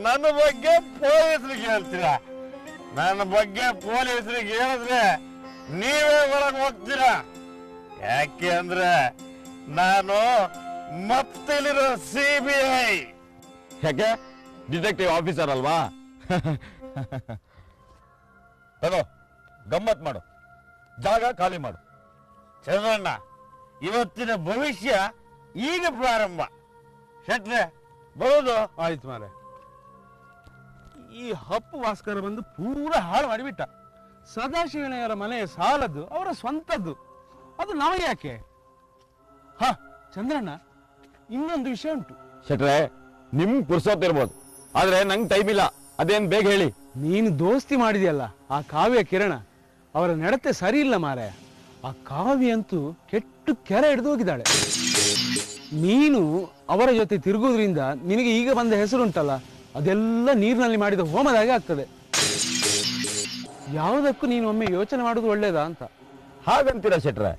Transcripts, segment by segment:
ನನ್ನ ಬಗ್ಗೆ ಪೊಲೀಸರಿಗೆ ಹೇಳ್ತೀರಾ? ನನ್ನ ಬಗ್ಗೆ ಪೊಲೀಸರಿಗೆ ಹೇಳಿದ್ರೆ ನೀವೇ ಒಳಗೆ ಹೋಗ್ತೀರಾ? ಯಾಕೆ ಅಂದ್ರೆ ನಾನು ಮತ್ತಲ್ಲಿರೋ CBI. ಯಾಕೆ ಡಿಟೆಕ್ಟಿವ್ ಆಫೀಸರ್ ಅಲ್ವಾ? ತಗೋ, ಗಮ್ಮತ್ ಮಾಡು, ಜಾಗ ಖಾಲಿ ಮಾಡು. ಚಂದ್ರಣ್ಣ, ಇವತ್ತಿನ ಭವಿಷ್ಯ ಈಗ ಪ್ರಾರಂಭ. ಶೆಟ್ರೆ ಬರೋದು ಆಯ್ತು ಮಾರೆ. ಈ ಹಪ್ಪು ಭಾಸ್ಕರ ಬಂದು ಪೂರಾ ಹಾಳು ಮಾಡಿಬಿಟ್ಟ. ಸದಾಶಿವನವರ ಮನೆ ಸಾಲದ್ದು, ಅವರ ಸ್ವಂತದ್ದು, ಅದು ನಮಗೆ ಯಾಕೆ? ಹ ಚಂದ್ರಣ್ಣ, ಇನ್ನೊಂದು ವಿಷಯ ಉಂಟು. ಶೆಟ್ರೆ, ನಿಮ್ ಪುರ್ಸೋತಿರ್ಬೋದು, ಆದ್ರೆ ನಂಗೆ ಟೈಮ್ ಇಲ್ಲ. ಅದೇನ್ ಬೇಗ ಹೇಳಿ. ನೀನು ದೋಸ್ತಿ ಮಾಡಿದ್ಯಲ್ಲ ಆ ಕಾವ್ಯ ಕಿರಣ, ಅವರ ನಡತೆ ಸರಿ ಇಲ್ಲ ಮಾರಾಯ. ಆ ಕಾವ್ಯ ಅಂತೂ ಕೆಟ್ಟು ಕೆರೆ ಹಿಡಿದು ಹೋಗಿದ್ದಾಳೆ. ನೀನು ಅವರ ಜೊತೆ ತಿರುಗುವುದರಿಂದ ನಿನಗೆ ಈಗ ಬಂದ ಹೆಸರುಂಟಲ್ಲ, ಅದೆಲ್ಲ ನೀರಿನಲ್ಲಿ ಮಾಡಿದ ಹೋಮದಾಗೆ ಆಗ್ತದೆ. ಯಾವುದಕ್ಕೂ ನೀನು ಒಮ್ಮೆ ಯೋಚನೆ ಮಾಡುದು ಒಳ್ಳೇದಾ ಅಂತ. ಹಾಗಂತೀರಾ ಶೆಟ್ರೆ?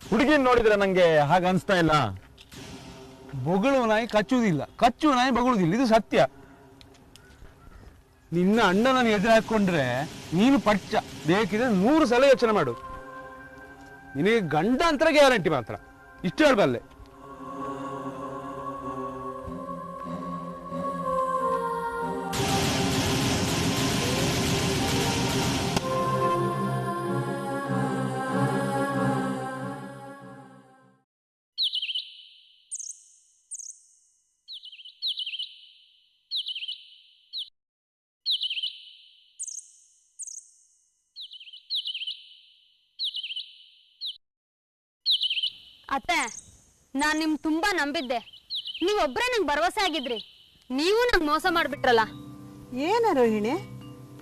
ಹುಡುಗಿನ ನೋಡಿದ್ರೆ ನಂಗೆ ಹಾಗ ಅನ್ಸ್ತಾ ಇಲ್ಲ. ಬೊಗಳು ನಾಯಿ ಕಚ್ಚುವುದಿಲ್ಲ, ಕಚ್ಚುವ ನಾಯಿ ಬೊಗಳುವುದಿಲ್ಲ, ಇದು ಸತ್ಯ. ನಿನ್ನ ಅಣ್ಣನನ್ನು ಎದುರು ಹಾಕೊಂಡ್ರೆ ನೀನು ಪಚ್ಚ. ಬೇಕಿದ್ರೆ 100 ಸಲ ಯೋಚನೆ ಮಾಡು. ನಿನಗೆ ಗಂಡಾಂತರ ಗ್ಯಾರಂಟಿ ಮಾತ್ರ, ಇಷ್ಟು ಹೇಳಬಲ್ಲೆ. ಅತ್ತೆ, ನಾನ್ ನಿಮ್ ತುಂಬಾ ನಂಬಿದ್ದೆ. ನೀವೊಬ್ರೇ ನಂಗೆ ಭರವಸೆ ಆಗಿದ್ರಿ. ನೀವು ನಂಗೆ ಮೋಸ ಮಾಡ್ಬಿಟ್ರಲ್ಲ. ಏನ ರೋಹಿಣಿ,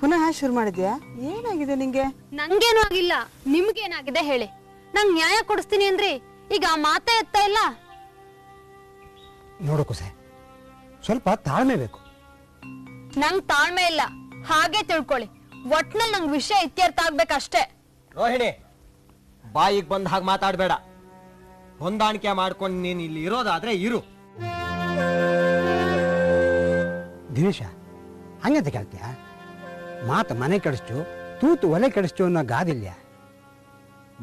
ಪುನಃ ಶುರು ಮಾಡಿದ್ಯಾ? ಏನಾಗಿದೆ ನಿಂಗೆ? ನಂಗೇನು ಆಗಿಲ್ಲ, ನಿಮ್ಗೇನಾಗಿದೆ ಹೇಳಿ. ನಂಗೆ ನ್ಯಾಯ ಕೊಡಿಸ್ತೀನಿ ಅಂದ್ರಿ, ಈಗ ಆ ಮಾತೇ ಎತ್ತಾ ಇಲ್ಲ. ನೋಡು ಕುಸೆ, ಸ್ವಲ್ಪ ತಾಳ್ಮೆ ಬೇಕು. ನಂಗ್ ತಾಳ್ಮೆ ಇಲ್ಲ, ಹಾಗೆ ತಿಳ್ಕೊಳ್ಳಿ. ಒಟ್ನಲ್ಲಿ ನಂಗೆ ವಿಷಯ ಇತ್ಯರ್ಥ ಆಗ್ಬೇಕಷ್ಟೇ. ರೋಹಿಣಿ, ಬಾಯಿಗೆ ಬಂದ ಹಾಗೆ ಮಾತಾಡಬೇಡ. ಹೊಂದಾಣಿಕೆ ಮಾಡ್ಕೊಂಡು ನೀನು ಇಲ್ಲಿ ಇರೋದಾದ್ರೆ ಇರು. ದಿನೇಶ, ಹಂಗಂತ ಕೇಳ್ತೀಯ? ಮಾತು ಮನೆ ಕೆಡಿಸ್ತು, ತೂತು ಒಲೆ ಕೆಡಿಸ್ತು ಅನ್ನೋ ಗಾದಿಲ್ಯ.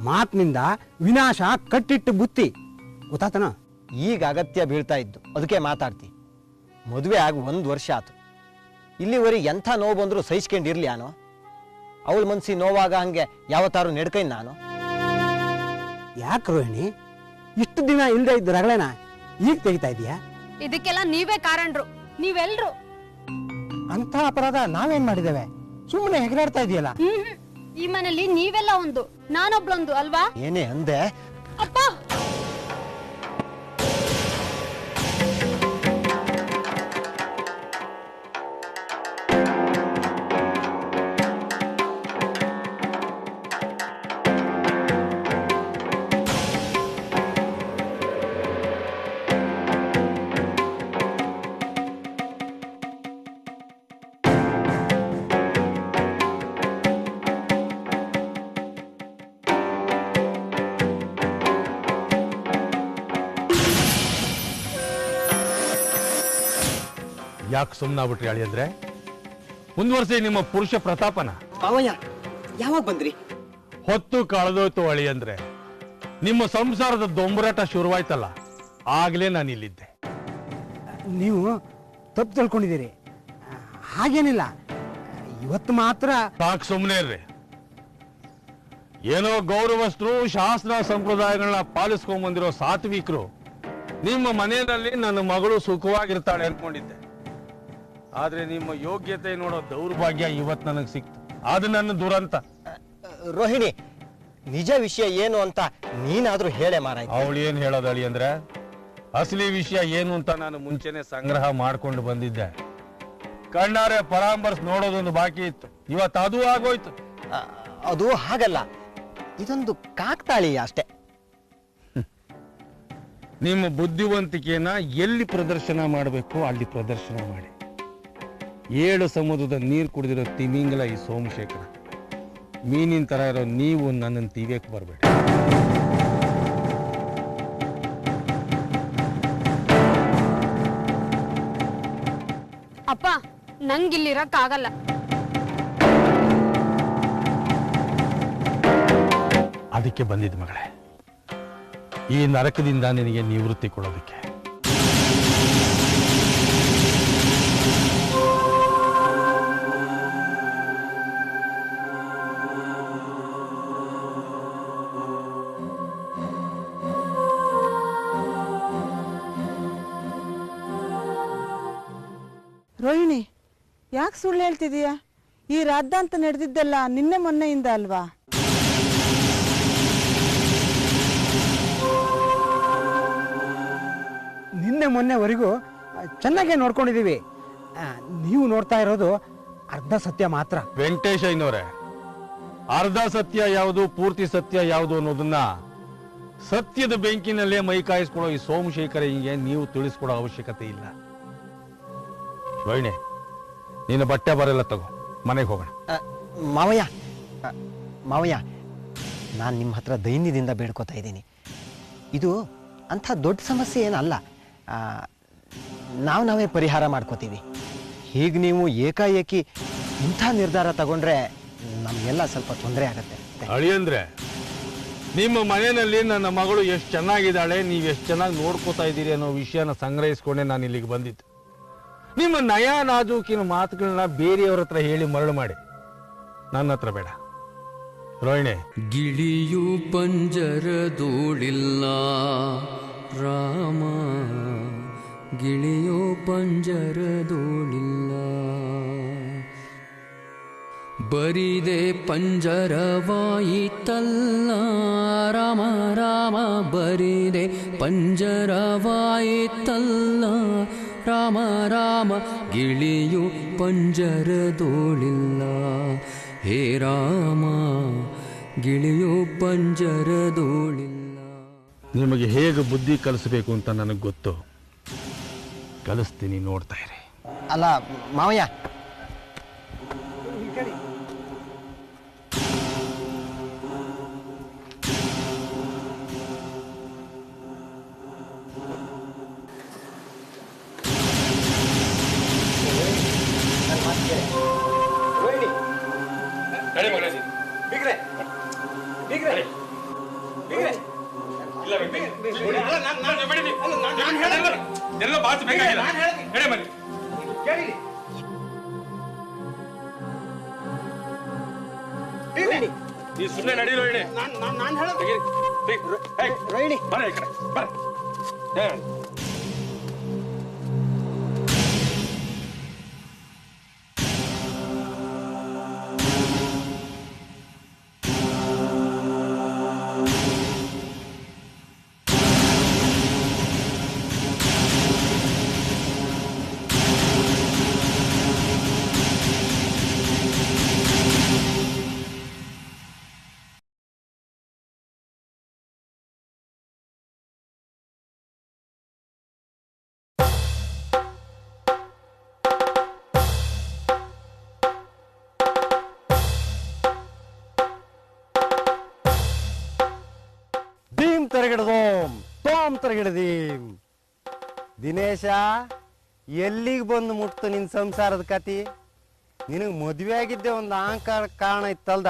ಮಾತಿನಿಂದ ವಿನಾಶ ಕಟ್ಟಿಟ್ಟು ಬುತ್ತಿ, ಗೊತ್ತಾತನ? ಈಗ ಅಗತ್ಯ ಬೀಳ್ತಾ ಇದ್ದು ಅದಕ್ಕೆ ಮಾತಾಡ್ತಿ. ಮದುವೆ ಆಗಿ 1 ವರ್ಷ ಆತು. ಇಲ್ಲಿವರೆಗೆ ಎಂಥ ನೋವು ಬಂದರೂ ಸಹಿಸ್ಕೊಂಡಿರ್ಲಿ ನಾನು. ಅವಳ ಮನ್ಸಿ ನೋವಾಗ ಹಂಗೆ ಯಾವತ್ತಾರು ನಡ್ಕೈನ್ ನಾನು. ಯಾಕೆ ರೋಹಿಣಿ, ಇಷ್ಟು ದಿನ ಇಲ್ಲದೆ ಇದ್ದ ರಗಳೇನ ಈಗ ತೆಗಿತಾ ಇದೀಯಾ? ಇದಕ್ಕೆಲ್ಲ ನೀವೇ ಕಾರಣರು, ನೀವೆಲ್ರು. ಅಂತ ಅಪರಾಧ ನಾವೇನ್ ಮಾಡಿದ್ದೇವೆ? ಸುಮ್ಮನೆ ಹೆಗಲಾಡ್ತಾ ಇದೆಯಲ್ಲ. ಈ ಮನೇಲಿ ನೀವೆಲ್ಲ ಒಂದು, ನಾನೊಬ್ಳೊಂದು ಅಲ್ವಾ? ಏನೇ ಅಂದೆ? ಅಪ್ಪ, ಯಾಕೆ ಸುಮ್ಮನಾಗ್ಬಿಟ್ರಿ ಅಳಿ ಅಂದ್ರೆ? ಮುಂದುವರ್ಸಿ ನಿಮ್ಮ ಪುರುಷ ಪ್ರತಾಪನ. ಮಾವಯ್ಯ, ಯಾವಾಗ ಬಂದ್ರಿ? ಹೊತ್ತು ಕಳೆದೋಯ್ತು ಅಳಿ ಅಂದ್ರೆ. ನಿಮ್ಮ ಸಂಸಾರದ ದೊಂಬರಾಟ ಶುರುವಾಯ್ತಲ್ಲ, ಆಗ್ಲೇ ನಾನು ಇಲ್ಲಿದ್ದೆ. ನೀವು ತಪ್ಪು ತಿಳ್ಕೊಂಡಿದ್ದೀರಿ. ಹಾಗೇನಿಲ್ಲ, ಇವತ್ತು ಮಾತ್ರ. ಸಾಕು, ಸುಮ್ಮನೆ ಇರ್ರಿ. ಏನೋ ಗೌರವಸ್ಥರು, ಶಾಸ್ತ್ರ ಸಂಪ್ರದಾಯಗಳನ್ನ ಪಾಲಿಸ್ಕೊಂಡ್ ಬಂದಿರೋ ಸಾತ್ವಿಕರು ನಿಮ್ಮ ಮನೆಯಲ್ಲಿ ನನ್ನ ಮಗಳು ಸುಖವಾಗಿರ್ತಾಳೆ ಅನ್ಕೊಂಡಿದ್ದೆ. ಆದ್ರೆ ನಿಮ್ಮ ಯೋಗ್ಯತೆ ನೋಡೋ ದೌರ್ಭಾಗ್ಯ ಇವತ್ತು ನನಗೆ ಸಿಕ್ತು. ಅದು ನನ್ನ ದುರಂತ. ರೋಹಿಣಿ, ನಿಜ ವಿಷಯ ಏನು ಅಂತ ನೀನಾದ್ರೂ ಹೇಳೇ ಮಾರಾಯ. ಅವಳು ಏನ್ ಹೇಳೋದು ಅಳಿ ಅಂದ್ರೆ, ಅಸಲಿ ವಿಷಯ ಏನು ಅಂತ ನಾನು ಮುಂಚೆನೆ ಸಂಗ್ರಹ ಮಾಡ್ಕೊಂಡು ಬಂದಿದ್ದೆ. ಕಣ್ಣಾರೆ ಪರಾಮರ್ಶ್ ನೋಡೋದೊಂದು ಬಾಕಿ ಇತ್ತು, ಇವತ್ತು ಅದು ಆಗೋಯ್ತು. ಅದು ಹಾಗಲ್ಲ, ಇದೊಂದು ಕಾಕ್ತಾಳಿ ಅಷ್ಟೇ. ನಿಮ್ಮ ಬುದ್ಧಿವಂತಿಕೆಯನ್ನ ಎಲ್ಲಿ ಪ್ರದರ್ಶನ ಮಾಡಬೇಕು ಅಲ್ಲಿ ಪ್ರದರ್ಶನ ಮಾಡಿ. 7 ಸಮುದ್ರದ ನೀರು ಕುಡಿದಿರೋ ತಿಮಿಂಗಲ ಈ ಸೋಮಶೇಖರ. ಮೀನಿನ ತರ ಇರೋ ನೀವು ನನ್ನನ್ನು ತೀವೇಕ್ ಬರಬೇಡಿ. ಅಪ್ಪ ನಂಗಿಲ್ಲಿರಕ್ಕಾಗಲ್ಲ. ಅದಕ್ಕೆ ಬಂದಿದ್ದ ಮಗಳೇ, ಈ ನರಕದಿಂದ ನಿನಗೆ ನಿವೃತ್ತಿ ಕೊಡೋದಕ್ಕೆ. ರೋಹಿಣಿ, ಯಾಕೆ ಸುಳ್ಳು ಹೇಳ್ತಿದೀಯಾ? ಈ ರಾದ್ದಾಂತ ನಡೆದಿದ್ದೆಲ್ಲ ನಿನ್ನೆ ಮೊನ್ನೆಯಿಂದ ಅಲ್ವಾ? ನಿನ್ನೆ ಮೊನ್ನೆವರೆಗೂ ಚೆನ್ನಾಗೇ ನೋಡ್ಕೊಂಡಿದ್ದೀವಿ. ನೀವು ನೋಡ್ತಾ ಇರೋದು ಅರ್ಧ ಸತ್ಯ ಮಾತ್ರ. ವೆಂಕಟೇಶ ಇನ್ನೋರೆ, ಅರ್ಧ ಸತ್ಯ ಯಾವುದು ಪೂರ್ತಿ ಸತ್ಯ ಯಾವುದು ಅನ್ನೋದನ್ನ ಸತ್ಯದ ಬೆಂಕಿನಲ್ಲೇ ಮೈ ಕಾಯಿಸ್ಕೊಡೋ ಈ ಸೋಮಶೇಖರ ಹಿಂಗೆ ನೀವು ತಿಳಿಸ್ಕೊಡೋ ಅವಶ್ಯಕತೆ ಇಲ್ಲ. ರೋಹಿಣಿ, ನೀನು ಬಟ್ಟೆ ಬರೆಲ್ಲ ತಗೋ, ಮನೆಗೆ ಹೋಗೋಣ. ಮಾವಯ್ಯ, ಮಾವಯ್ಯ, ನಾನು ನಿಮ್ಮ ಹತ್ರ ದೈನ್ಯದಿಂದ ಬೇಡ್ಕೋತಾ ಇದ್ದೀನಿ. ಇದು ಅಂಥ ದೊಡ್ಡ ಸಮಸ್ಯೆ ಏನಲ್ಲ. ನಾವೇ ಪರಿಹಾರ ಮಾಡ್ಕೋತೀವಿ. ಹೀಗೆ ನೀವು ಏಕಾಏಕಿ ಇಂಥ ನಿರ್ಧಾರ ತಗೊಂಡ್ರೆ ನಮಗೆಲ್ಲ ಸ್ವಲ್ಪ ತೊಂದರೆ ಆಗುತ್ತೆ. ಅಳಿಯಂದ್ರೆ, ನಿಮ್ಮ ಮನೆಯಲ್ಲಿ ನನ್ನ ಮಗಳು ಎಷ್ಟು ಚೆನ್ನಾಗಿದ್ದಾಳೆ, ನೀವು ಎಷ್ಟು ಚೆನ್ನಾಗಿ ನೋಡ್ಕೋತಾ ಇದ್ದೀರಿ ಅನ್ನೋ ವಿಷಯನ ಸಂಗ್ರಹಿಸ್ಕೊಂಡೆ ನಾನು ಇಲ್ಲಿಗೆ ಬಂದಿದ್ದು. ನಿಮ್ಮ ನಯ ನಾಜೂಕಿನ ಮಾತುಗಳನ್ನ ಬೇರೆಯವ್ರ ಹತ್ರ ಹೇಳಿ ಮರಳು ಮಾಡಿ, ನನ್ನ ಹತ್ರ ಬೇಡ. ರೋಹಿಣಿ, ಗಿಳಿಯು ಪಂಜರದೋಳಿಲ್ಲ ರಾಮ, ಗಿಳಿಯೋ ಪಂಜರದೋಳಿಲ್ಲ, ಬರಿದೆ ಪಂಜರವಾಯಿತಲ್ಲ ರಾಮ ರಾಮ, ಬರಿದೆ ಪಂಜರವಾಯಿತಲ್ಲ ರಾಮ ರಾಮ, ಗಿಳಿಯು ಪಂಜರದೋಳಿಲ್ಲ ಹೇ ರಾಮ, ಗಿಳಿಯು ಪಂಜರದೋಳಿಲ್ಲ. ನಿಮಗೆ ಹೇಗೆ ಬುದ್ಧಿ ಕಲಿಸಬೇಕು ಅಂತ ನನಗೆ ಗೊತ್ತು, ಕಲಿಸ್ತೀನಿ, ನೋಡ್ತಾ ಇರಿ. ಅಲ್ಲ ಮಾವಯ್ಯ, ಸುಮ್ಮನೆ ನಡಿ ರೋಹಿಣಿ. ರೋಹಿಣಿ, ಬರ ಈ ಕಡೆ, ಬರ. ತರಗಿಡದೋಮ್ ತೋಮ್ ತರಗಿಡದೀಮ್. ದಿನೇಶ, ಎಲ್ಲಿಗೆ ಬಂದು ಮುಟ್ತು ನಿನ್ನ ಸಂಸಾರದ ಕತಿ? ನಿನಗೆ ಮದುವೆ ಆಗಿದ್ದೆ ಒಂದು ಅಹಂಕಾರ ಕಾರಣ ಇತ್ತಲ್ದ.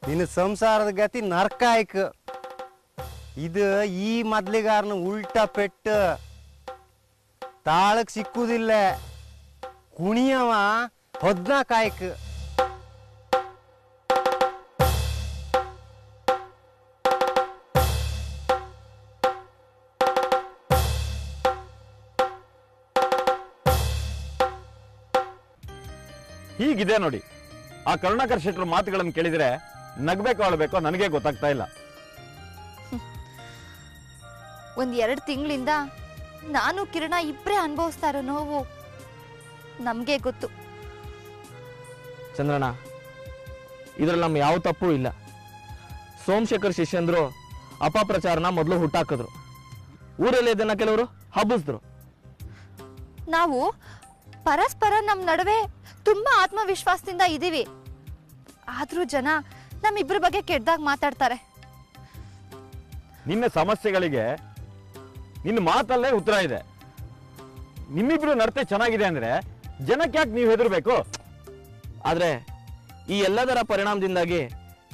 ನಿನ್ನ ಸಂಸಾರದ ಗತಿ ನರ್ಕ ಆಯ್ಕ. ಇದು ಈ ಮೊದ್ಲಿಗಾರನ ಉಲ್ಟಾ ಪೆಟ್ಟು, ತಾಳಕ್ ಸಿಕ್ಕುದಿಲ್ಲ. ಕುಣಿಯವ 14 ಆಯ್ಕ. ಹೀಗಿದೆ ನೋಡಿ, ಆ ಕರುಣಾಕರ್ ಶೆಟ್ಟರ್ ಮಾತುಗಳನ್ನು ಕೇಳಿದ್ರೆ ನಗ್ಬೇಕೋ ಅಳ್ಬೇಕೋ ನನಗೆ ಗೊತ್ತಾಗ್ತಾ ಇಲ್ಲ. 1-2 ತಿಂಗಳಿಂದ ನಾನು ಕಿರಣ ಇಬ್ಬರೇ ಅನುಭವಿಸ್ತಾ ಇರೋ ನೋವು ನಮಗೆ ಗೊತ್ತು. ಚಂದ್ರಣ್ಣ, ಇದ್ರಲ್ಲಿ ನಮ್ಮ ಯಾವ ತಪ್ಪು ಇಲ್ಲ. ಸೋಮಶೇಖರ್ ಶಿಷ್ಯಂದ್ರು ಅಪಪ್ರಚಾರನ ಮೊದಲು ಹುಟ್ಟಾಕಿದ್ರು. ಊರಲ್ಲಿ ಇದನ್ನ ಕೆಲವರು ಹಬ್ಬಿಸಿದ್ರು. ನಾವು ಪರಸ್ಪರ ನಮ್ಮ ನಡುವೆ ತುಂಬಾ ಆತ್ಮವಿಶ್ವಾಸದಿಂದ ಇದೀವಿ. ಆದ್ರೂ ಜನ ನಮ್ಮಿಬ್ಬರ ಬಗ್ಗೆ ಕೆಟ್ಟದಾಗ ಮಾತಾಡ್ತಾರೆ. ನಿನ್ನ ಸಮಸ್ಯೆಗಳಿಗೆ ನಿನ್ನ ಮಾತಲ್ಲೇ ಉತ್ತರ ಇದೆ. ನಿಮ್ಮಿಬ್ರು ನಡತೆ ಚೆನ್ನಾಗಿದೆ ಅಂದ್ರೆ ಜನಕ್ಕೆ ಯಾಕೆ ನೀವು ಹೆದರ್ಬೇಕು? ಆದ್ರೆ ಈ ಎಲ್ಲದರ ಪರಿಣಾಮದಿಂದಾಗಿ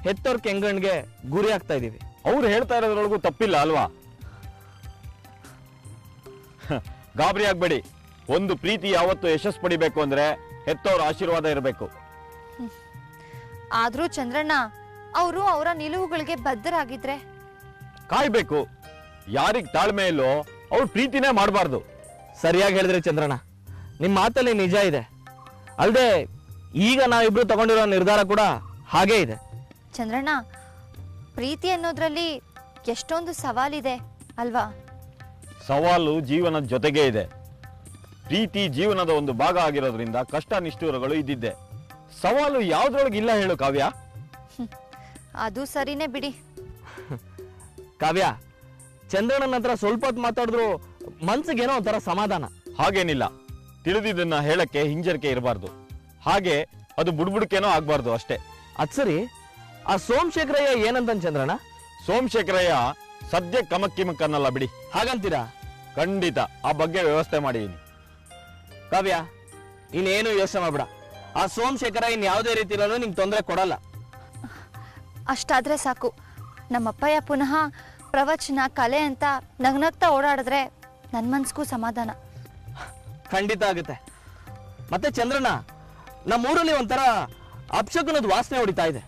ಹೆತ್ತೋರ್ ಕೆಂಗಣ್ಗೆ ಗುರಿ ಆಗ್ತಾ ಇದೀವಿ. ಅವ್ರು ಹೇಳ್ತಾ ಇರೋದ್ರೊಳಗೂ ತಪ್ಪಿಲ್ಲ ಅಲ್ವಾ? ಗಾಬರಿ ಆಗ್ಬೇಡಿ. ಒಂದು ಪ್ರೀತಿ ಯಾವತ್ತು ಯಶಸ್ಸು ಪಡಿಬೇಕು ಅಂದ್ರೆ ಹೆತ್ತವ್ರ ಆಶೀರ್ವಾದ ಇರಬೇಕು. ಆದ್ರೂ ಚಂದ್ರಣ್ಣ ಅವರು ಅವರ ನಿಲುವುಗಳಿಗೆ ಬದ್ಧರಾಗಿದ್ರೆ ಕಾಯ್ಬೇಕು. ಯಾರಿಗ್ ತಾಳ್ಮೆ ಇಲ್ಲೋ ಅವ್ರು ಪ್ರೀತಿನೇ ಮಾಡಬಾರ್ದು. ಸರಿಯಾಗಿ ಹೇಳಿದ್ರಿ ಚಂದ್ರಣ್ಣ, ನಿಮ್ಮ ಮಾತಲ್ಲಿ ನಿಜ ಇದೆ. ಅಲ್ಲದೆ ಈಗ ನಾವಿಬ್ರು ತಗೊಂಡಿರೋ ನಿರ್ಧಾರ ಕೂಡ ಹಾಗೇ ಇದೆ. ಚಂದ್ರಣ್ಣ, ಪ್ರೀತಿ ಅನ್ನೋದ್ರಲ್ಲಿ ಎಷ್ಟೊಂದು ಸವಾಲಿದೆ ಅಲ್ವಾ? ಸವಾಲು ಜೀವನದ ಜೊತೆಗೇ ಇದೆ. ಪ್ರೀತಿ ಜೀವನದ ಒಂದು ಭಾಗ ಆಗಿರೋದ್ರಿಂದ ಕಷ್ಟ ನಿಷ್ಠೂರಗಳು ಇದ್ದಿದ್ದೆ. ಸವಾಲು ಯಾವ್ದ್ರೊಳಗಿಲ್ಲ ಹೇಳು ಕಾವ್ಯ. ಅದು ಸರಿನೇ ಬಿಡಿ. ಕಾವ್ಯ, ಚಂದ್ರಣ್ಣನ ಹತ್ರ ಸ್ವಲ್ಪ ಹೊತ್ತು ಮಾತಾಡಿದ್ರು ಮನ್ಸಿಗೇನೋ ಒಂಥರ ಸಮಾಧಾನ. ಹಾಗೇನಿಲ್ಲ, ತಿಳಿದಿದ್ದನ್ನ ಹೇಳಕ್ಕೆ ಹಿಂಜರಿಕೆ ಇರಬಾರ್ದು. ಹಾಗೆ ಅದು ಬುಡ್ಬುಡ್ಕೇನೋ ಆಗ್ಬಾರ್ದು ಅಷ್ಟೇ. ಅದ್ ಸರಿ, ಆ ಸೋಮಶೇಖರಯ್ಯ ಏನಂತ ಚಂದ್ರಣ್ಣ? ಸೋಮಶೇಖರಯ್ಯ ಸದ್ಯ ಕಮಕ್ಕಿಮಕ್ಕನ್ನಲ್ಲ ಬಿಡಿ. ಹಾಗಂತೀರಾ? ಖಂಡಿತ ಆ ಬಗ್ಗೆ ವ್ಯವಸ್ಥೆ ಮಾಡಿದೀನಿ. ಕಾವ್ಯ, ಇನ್ನೇನು ಯೋಚನೆ ಮಾಡ್ಬೇಡ. ಆ ಸೋಮಶೇಖರ ಇನ್ ಯಾವುದೇ ರೀತಿಯಲ್ಲೂ ನಿಂಗೆ ತೊಂದರೆ ಕೊಡಲ್ಲ. ಅಷ್ಟಾದ್ರೆ ಸಾಕು. ನಮ್ಮಪ್ಪಯ್ಯ ಪುನಃ ಪ್ರವಚನ ಕಲೆ ಅಂತ ನಗ್ನಗ್ತಾ ಓಡಾಡಿದ್ರೆ ನನ್ ಮನ್ಸ್ಗೂ ಸಮಾಧಾನ. ಖಂಡಿತ ಆಗುತ್ತೆ. ಮತ್ತೆ ಚಂದ್ರಣ್ಣ, ನಮ್ಮೂರಲ್ಲಿ ಒಂಥರ ಅಪಶಕುನದ ವಾಸನೆ ಹೊಡಿತಾ ಇದೆ.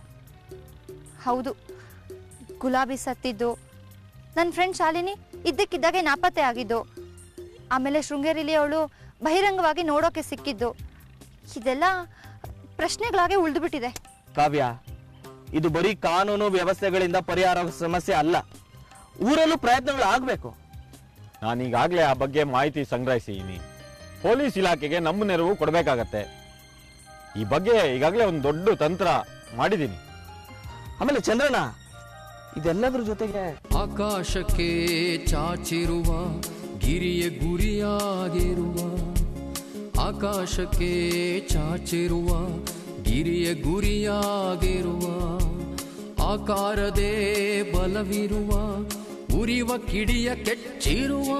ಹೌದು, ಗುಲಾಬಿ ಸತ್ತಿದ್ದು, ನನ್ನ ಫ್ರೆಂಡ್ ಶಾಲಿನಿ ಇದ್ದಕ್ಕಿದ್ದಾಗೆ ನಾಪತ್ತೆ ಆಗಿದ್ದು, ಆಮೇಲೆ ಶೃಂಗೇರಿಲಿ ಅವಳು ಬಹಿರಂಗವಾಗಿ ನೋಡೋಕೆ ಸಿಕ್ಕಿದ್ದು, ಇದೆಲ್ಲ ಪ್ರಶ್ನೆಗಳಾಗೆ ಉಳಿದು ಬಿಟ್ಟಿದೆ. ಕಾವ್ಯ, ಇದು ಬರೀ ಕಾನೂನು ವ್ಯವಸ್ಥೆಗಳಿಂದ ಪರಿಹಾರ ಸಮಸ್ಯೆ ಅಲ್ಲ. ಊರಲ್ಲೂ ಪ್ರಯತ್ನಗಳು ಆಗ್ಬೇಕು. ನಾನೀಗಾಗ್ಲೇ ಆ ಬಗ್ಗೆ ಮಾಹಿತಿ ಸಂಗ್ರಹಿಸಿದ್ದೀನಿ. ಪೊಲೀಸ್ ಇಲಾಖೆಗೆ ನಮ್ಮ ನೆರವು ಕೊಡಬೇಕಾಗತ್ತೆ. ಈ ಬಗ್ಗೆ ಈಗಾಗಲೇ ಒಂದು ದೊಡ್ಡ ತಂತ್ರ ಮಾಡಿದ್ದೀನಿ. ಆಮೇಲೆ ಚಂದ್ರಣ್ಣ, ಇದೆಲ್ಲದ್ರ ಜೊತೆಗೆ ಆಕಾಶಕ್ಕೆ ಚಾಚಿರುವ ಗಿರಿಯ ಗುರಿಯಾಗಿರುವ, ಆಕಾಶಕ್ಕೆ ಚಾಚಿರುವ ಗಿರಿಯ ಗುರಿಯಾಗಿರುವ, ಆಕಾರದೇ ಬಲವಿರುವ ಉರಿವ ಕಿಡಿಯ ಕೆಚ್ಚಿರುವ,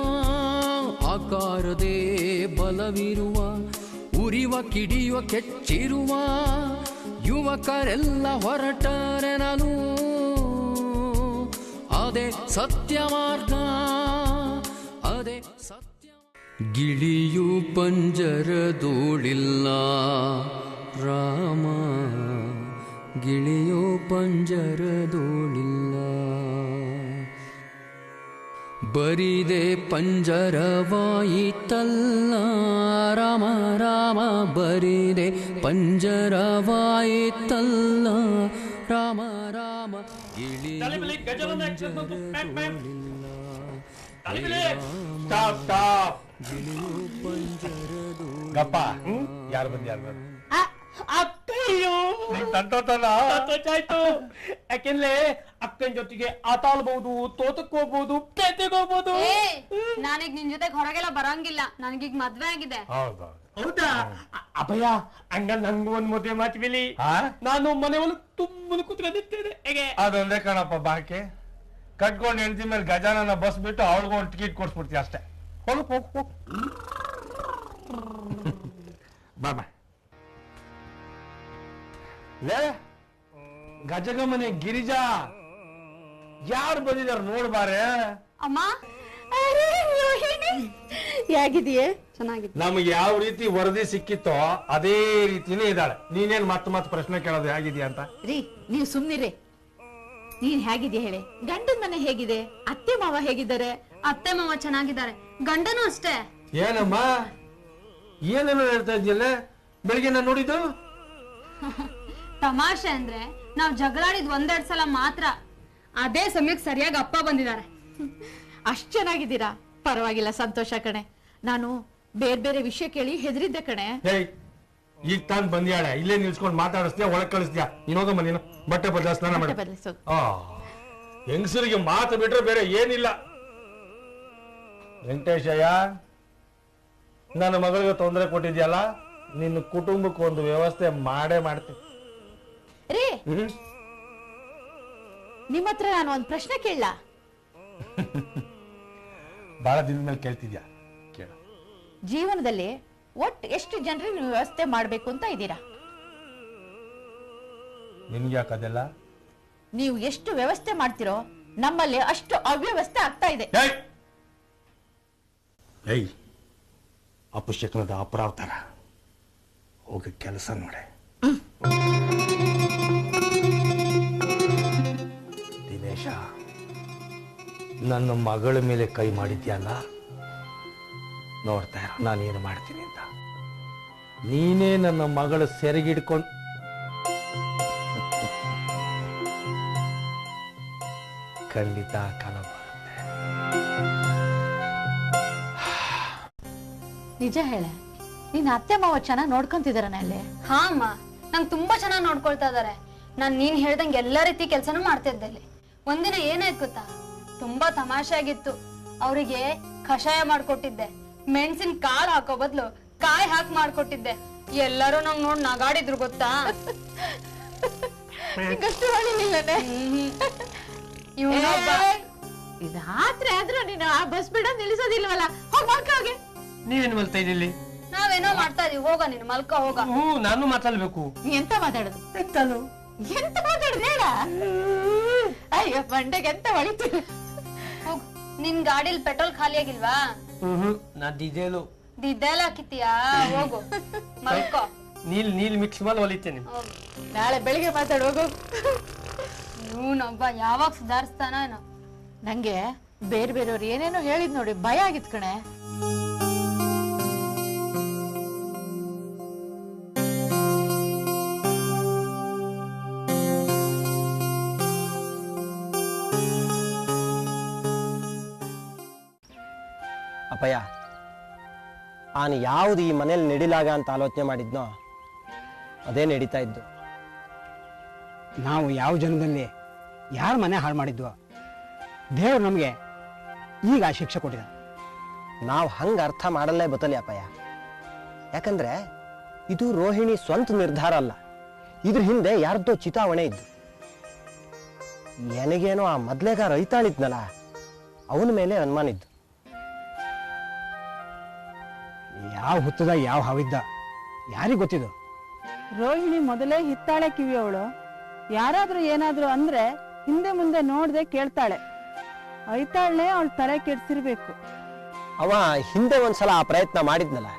ಆಕಾರದೇ ಬಲವಿರುವ ಉರಿವ ಕಿಡಿಯುವ ಕೆಚ್ಚಿರುವ, ಯುವಕರೆಲ್ಲ ಹೊರಟರೆ ನಾನು ಅದೇ ಸತ್ಯ ಮಾರ್ಗ, ಅದೇ ಸತ್ಯ. ಗಿಳಿಯು ಪಂಜರದೋಳಿಲ್ಲ ರಾಮ, ಗಿಳಿಯೋ ಪಂಜರದೋಳಿಲ್ಲ, ಬರಿದೆ ಪಂಜರವಾಯಿತಲ್ಲ ರಾಮ ರಾಮ, ಬರಿದೆ ಪಂಜರವಾಯಿತಲ್ಲ ರಾಮ ರಾಮ, ಗಿಳಿಯೋ ಪಂಜರದೋಳಿಲ್ಲ. ಗಪ್ಪ, ಯಾರು ಬಂದು ಅಕ್ಕಯ್ಯೋ ಆಯ್ತು. ಯಾಕೆಂದ್ರೆ ಅಕ್ಕನ ಜೊತೆಗೆ ಆಟ ಆಡ್ಬಹುದು, ತೋಟಕ್ಕೆ ಹೋಗ್ಬೋದು, ಪೇಟೆಗೆ ಹೋಗ್ಬೋದು. ನಾನೀಗ ನಿನ್ ಜೊತೆ ಹೊರಗೆಲ್ಲ ಬರಂಗಿಲ್ಲ, ನನಗೀಗ ಮದ್ವೆ ಆಗಿದೆ. ಹೌದಾ? ಅಭಯ, ಹಂಗ ನಂಗೂ ಒಂದ್ ಮದುವೆ ಮಾಡ್ತೀವಿ. ನಾನು ಮನೆ ಒಳಗೆ ತುಂಬಾ ಕುತ್ಕೊಂಡಿರ್ತೇನೆ. ಹೇಗೆ? ಅದೊಂದೇ ಕಣಪ್ಪ ಬಾಕಿ. ಕಟ್ಕೊಂಡು ಹೆಂಡತಿ ಮೇಲೆ ಗಜಾನನ ಬಸ್ ಬಿಟ್ಟು ಅವಳಿಗೂ ಒಂದು ಟಿಕೆಟ್ ಕೊಡ್ಸ್ಬಿಡ್ತೀವಿ ಅಷ್ಟೇ. ಹೋಗು ಹೋಗು ಹೋಗು. ಬಾಬಾ ಲೇ ಗಜಗಮನೆ ಗಿರಿಜಾ, ಯಾರು ಬಂದಿದಾರ ನೋಡ್ಬಾರೆ. ಅಮ್ಮ, ಹೇಗಿದೆಯೇ? ಚೆನ್ನಾಗಿದೆ. ನಮ್ಗೆ ಯಾವ ರೀತಿ ವರದಿ ಸಿಕ್ಕಿತ್ತೋ ಅದೇ ರೀತಿನೇ ಇದ್ದಾಳೆ. ನೀನೇನ್ ಮತ್ತೆ ಪ್ರಶ್ನೆ ಕೇಳೋದು ಹೇಗಿದ್ಯಾ ಅಂತ? ರೀ, ನೀವು ಸುಮ್ನಿರಿ. ನೀನ್ ಹೇಗಿದ್ಯಾ ಹೇಳಿ. ಗಂಡನ ಮನೆ ಹೇಗಿದೆ? ಅತ್ತೆ ಮಾವ ಹೇಗಿದ್ದಾರೆ? ಅತ್ತೆ ಮಾವ ಚೆನ್ನಾಗಿದ್ದಾರೆ, ಗಂಡನೂ ಅಷ್ಟೇ. ಏನಮ್ಮ ಏನೇನೋ ಹೇಳ್ತಾ ಇದ್ಯಲ್ಲ, ಬೆಳಿಗ್ಗೆ ನಾನು ನೋಡಿದ್ದು. ತಮಾಷೆ ಅಂದ್ರೆ ನಾವ್ ಜಗಳಾಡಿದ್ ಒಂದೆರಡು ಸಲ ಮಾತ್ರ. ಅದೇ ಸಮಯಕ್ಕೆ ಸರಿಯಾಗಿ ಅಪ್ಪ ಬಂದಿದ್ದಾರೆ. ಅಷ್ಟ್ ಚೆನ್ನಾಗಿದ್ದೀರಾ? ಪರವಾಗಿಲ್ಲ, ಸಂತೋಷ ಕಣೆ. ನಾನು ಬೇರೆ ಬೇರೆ ವಿಷಯ ಕೇಳಿ ಹೆದರಿದ್ದೆ ಕಣೆ. ಈಗ ತಾನ್ ಬಂದ್ಯಾಳೆ, ಇಲ್ಲೇ ನಿಲ್ಸ್ಕೊಂಡ್ ಮಾತಾಡಿಸ್ತೀಯ, ಒಳಗ್ ಕಳಿಸ್ತೀಯ. ಇನ್ನೋಗ ಮನೇನು ಬಟ್ಟೆ ಬದಲ ಸ್ನಾನ ಮಾಡಿ. ಹೆಂಗಸರಿಗೆ ಮಾತು ಬಿಟ್ರೆ ಬೇರೆ ಏನಿಲ್ಲ. ವೆಂಕಟೇಶಯ್ಯ, ನನ್ನ ಮಗಳಿಗೆ ತೊಂದರೆ ಕೊಟ್ಟಿದ್ಯಲ್ಲ, ನಿನ್ನ ಕುಟುಂಬಕ್ಕೆ ಒಂದು ವ್ಯವಸ್ಥೆ ಮಾಡೇ ಮಾಡ್ತೀನಿ. ರೀ, ನಿಮ್ಮ ಹತ್ರ ನಾನು ಒಂದ್ ಪ್ರಶ್ನೆ ಕೇಳಲ್ಲ? ಬಹಳ ದಿನದ ಮೇಲೆ ಕೇಳ್ತಿದ್ಯಾ, ಕೇಳ. ಜೀವನದಲ್ಲಿ ಒಟ್ಟು ಎಷ್ಟು ಜನರಿಗೆ ನೀವು ವ್ಯವಸ್ಥೆ ಮಾಡಬೇಕು ಅಂತ ಇದ್ದೀರಾ? ನಿನ್ಗೆ ಯಾಕದೆಲ್ಲ? ನೀವು ಎಷ್ಟು ವ್ಯವಸ್ಥೆ ಮಾಡ್ತಿರೋ ನಮ್ಮಲ್ಲಿ ಅಷ್ಟು ಅವ್ಯವಸ್ಥೆ ಆಗ್ತಾ ಇದೆ. ಏಯ್, ಅಪಶಕನದ ಅಪರಾವತಾರ, ಹೋಗಿ ಕೆಲಸ ನೋಡೆ. ದಿನೇಶ, ನನ್ನ ಮಗಳ ಮೇಲೆ ಕೈ ಮಾಡಿದ್ಯಲ್ಲ, ನೋಡ್ತಾ ಇರೋ ನಾನೇನು ಮಾಡ್ತೀನಿ ಅಂತ. ನೀನೇ ನನ್ನ ಮಗಳ ಸೆರೆಗಿಡ್ಕೊಂಡು ಖಂಡಿತ ಕಾಲ ಬರುತ್ತೆ. ನಿಜ ಹೇಳ, ನಿನ್ನ ಅತ್ತೆ ಮಾವ ಚೆನ್ನಾಗಿ ನೋಡ್ಕೊಂತಿದಾರನ ಅಲ್ಲಿ? ಹಾ ಅಮ್ಮ, ನಂಗೆ ತುಂಬಾ ಚೆನ್ನಾಗಿ ನೋಡ್ಕೊಳ್ತಾ ಇದಾರೆ. ನೀನ್ ಹೇಳ್ದಂಗೆ ಎಲ್ಲಾ ರೀತಿ ಕೆಲ್ಸನೂ ಮಾಡ್ತಿದ್ದೆ ಇಲ್ಲಿ. ಒಂದಿನ ಏನಾಯ್ತು ಗೊತ್ತಾ, ತುಂಬಾ ತಮಾಷೆ ಆಗಿತ್ತು. ಅವರಿಗೆ ಕಷಾಯ ಮಾಡ್ಕೊಟ್ಟಿದ್ದೆ, ಮೆಣಸಿನ ಕಾಳು ಹಾಕೋ ಬದ್ಲು ಕಾಯಿ ಹಾಕಿ ಮಾಡ್ಕೊಟ್ಟಿದ್ದೆ. ಎಲ್ಲರೂ ನಂಗ್ ನೋಡ್ ನಗಾಡಿದ್ರು ಗೊತ್ತಾ. ರಾತ್ರಿ ಆದ್ರೂ ನೀನು ಆ ಬಸ್ ಬಿಡ ನಿಲ್ಲಿಸೋದಿಲ್ವಲ್ಲ, ಹೋಗ್ ಮಾಡ್ಕೋಗೆ. ನೀವೇನ್ ಮಲ್ತಾ ಇದ್ದಿಲ್ಲಿ? ನಾವೇನೋ ಮಾಡ್ತಾ ಇದೀವಿ, ಹೋಗ ನೀನು ಮಲ್ಕ ಹೋಗ. ನಾನು ಮಾತಾಡ್ಬೇಕು. ಎಂತ ಮಾತಾಡುದು? ಎಂತ ಮಾತಾಡುದು ಹೇಳ? ಅಯ್ಯೋ ಬಂಡೆಗೆ ಎಂತ ಹೊಳಿತೀವಿ. ಹೋಗ್, ನಿನ್ ಗಾಡಿಲಿ ಪೆಟ್ರೋಲ್ ಖಾಲಿ ಆಗಿಲ್ವಾ? ನಾ ಡೀಸೆಲು ದಿದ್ದೆಲ್ಲ ಹಾಕಿತ್ತೀಯಾ? ಹೋಗು ಮಲ್ಕೋ. ನೀಲ್ ಮಿಕ್ಸ್ ಮಾಡಿ ಹೊಲಿತೇನೆ. ನಾಳೆ ಬೆಳಿಗ್ಗೆ ಮಾತಾಡ್ ಹೋಗು. ಇವನೊಬ್ಬ ಯಾವಾಗ ಸುಧಾರಿಸ್ತಾನ ಏನೋ. ನಂಗೆ ಬೇರೆ ಬೇರೆಯವ್ರು ಏನೇನೋ ಹೇಳಿದ್ ನೋಡಿ ಭಯ ಆಗಿತ್ ಕಣೆ. ಅಪ್ಪಯ್ಯ, ನಾನು ಯಾವುದು ಈ ಮನೇಲಿ ನಡಿಲಾಗ ಅಂತ ಆಲೋಚನೆ ಮಾಡಿದ್ನೋ ಅದೇ ನಡೀತಾ ಇದ್ದು. ನಾವು ಯಾವ ಜನ್ಮದಲ್ಲಿ ಯಾರ ಮನೆ ಹಾಳು ಮಾಡಿದ್ವೋ ದೇವ್ರು ನಮಗೆ ಈಗ ಆ ಶಿಕ್ಷೆ ಕೊಟ್ಟಿದ. ನಾವು ಹಂಗೆ ಅರ್ಥ ಮಾಡಲ್ಲೇ ಬತ್ತಲಿ ಅಪ್ಪಯ್ಯ. ಯಾಕಂದ್ರೆ ಇದು ರೋಹಿಣಿ ಸ್ವಂತ ನಿರ್ಧಾರ ಅಲ್ಲ, ಇದ್ರ ಹಿಂದೆ ಯಾರ್ದೋ ಚಿತಾವಣೆ ಇದ್ದು. ನನಗೇನೋ ಆ ಮೊದ್ಲೇಗ ರೈತಾಳಿದ್ನಲ್ಲ ಅವನ ಮೇಲೆ ಅನುಮಾನ ಇದ್ದು. ಯಾವ ಹುತ್ತದಾಗ ಯಾವ ಹಾವಿದ್ದ ಯಾರಿಗ್ ಗೊತ್ತಿದ್ದು? ರೋಹಿಣಿ ಮೊದಲೇ ಹಿತ್ತಾಳೆ ಕಿವಿಯವಳು. ಯಾರಾದ್ರೂ ಏನಾದ್ರೂ ಅಂದ್ರೆ ಹಿಂದೆ ಮುಂದೆ ನೋಡ್ದೆ ಕೇಳ್ತಾಳೆ. ಐತಾಳ್ನೆ ಅವಳು ತಲೆ ಕೆಡ್ಸಿರ್ಬೇಕು. ಅವ ಹಿಂದೆ ಒಂದ್ಸಲ ಆ ಪ್ರಯತ್ನ ಮಾಡಿದ್ನಲ್ಲ,